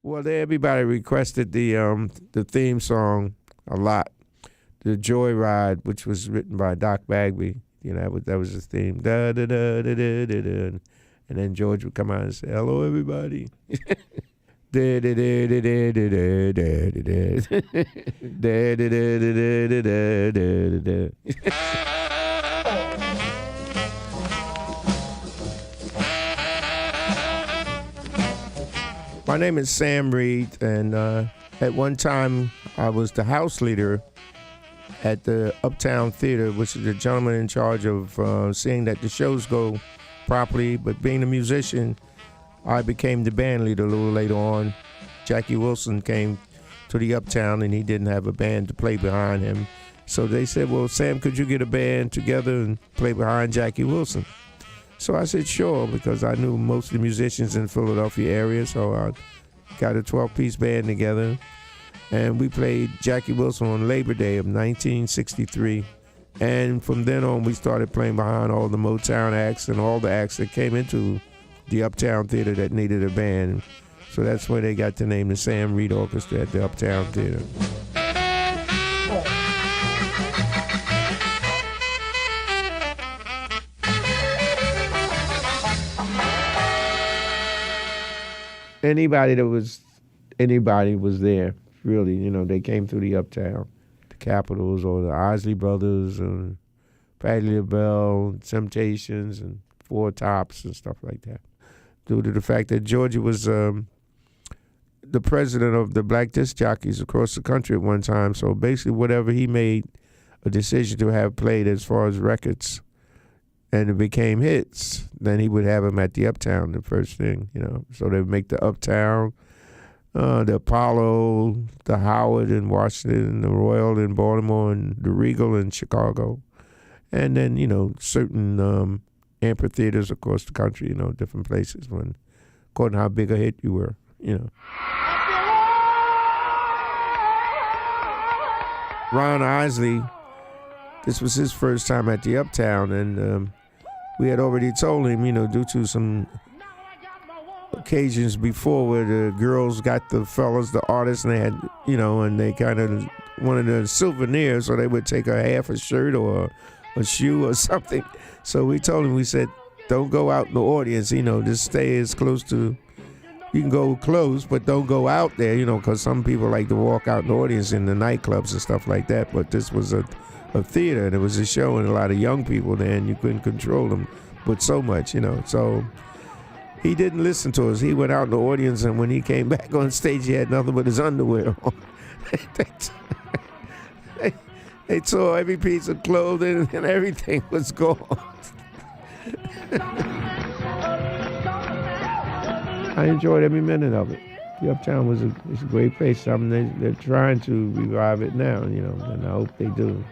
Well, everybody requested the theme song a lot. The Joyride, which was written by Doc Bagby. That was his theme. Da da da da da da da. And then George would come out and say, "Hello, everybody." Da da da da da da da da da da da da da da da. My name is Sam Reed, and at one time I was the house leader at the Uptown Theater, which is the gentleman in charge of seeing that the shows go properly. But being a musician, I became the band leader a little later on. Jackie Wilson came to the Uptown, and he didn't have a band to play behind him. So they said, well, Sam, could you get a band together and play behind Jackie Wilson? So I said, sure, because I knew most of the musicians in the Philadelphia area, so I got a 12-piece band together, and we played Jackie Wilson on Labor Day of 1963. And from then on, we started playing behind all the Motown acts and all the acts that came into the Uptown Theater that needed a band. So that's where they got the name, the Sam Reed Orchestra at the Uptown Theater. Anybody was there, really. They came through the Uptown, the Capitals or the Isley Brothers and Patti LaBelle, Temptations and Four Tops and stuff like that. Due to the fact that Georgia was the president of the black disc jockeys across the country at one time, so basically whatever he made a decision to have played as far as records and it became hits, then he would have them at the Uptown, the first thing, So they would make the Uptown, the Apollo, the Howard in Washington, the Royal in Baltimore, and the Regal in Chicago. And then, certain amphitheaters across the country, different places, according to how big a hit you were, Ron Isley, this was his first time at the Uptown, and we had already told him, due to some occasions before where the girls got the fellas, the artists, and they had, and they kind of wanted a souvenir, so they would take a half a shirt or a shoe or something. So we told him, we said, don't go out in the audience, just stay as close to, you can go close, but don't go out there, because some people like to walk out in the audience in the nightclubs and stuff like that. But this was a theater, and it was a show, and a lot of young people there, and you couldn't control them but so much, So he didn't listen to us. He went out in the audience, and when he came back on stage, he had nothing but his underwear on. They tore every piece of clothing, and everything was gone. I enjoyed every minute of it. The Uptown was a great place. They're trying to revive it now, and I hope they do.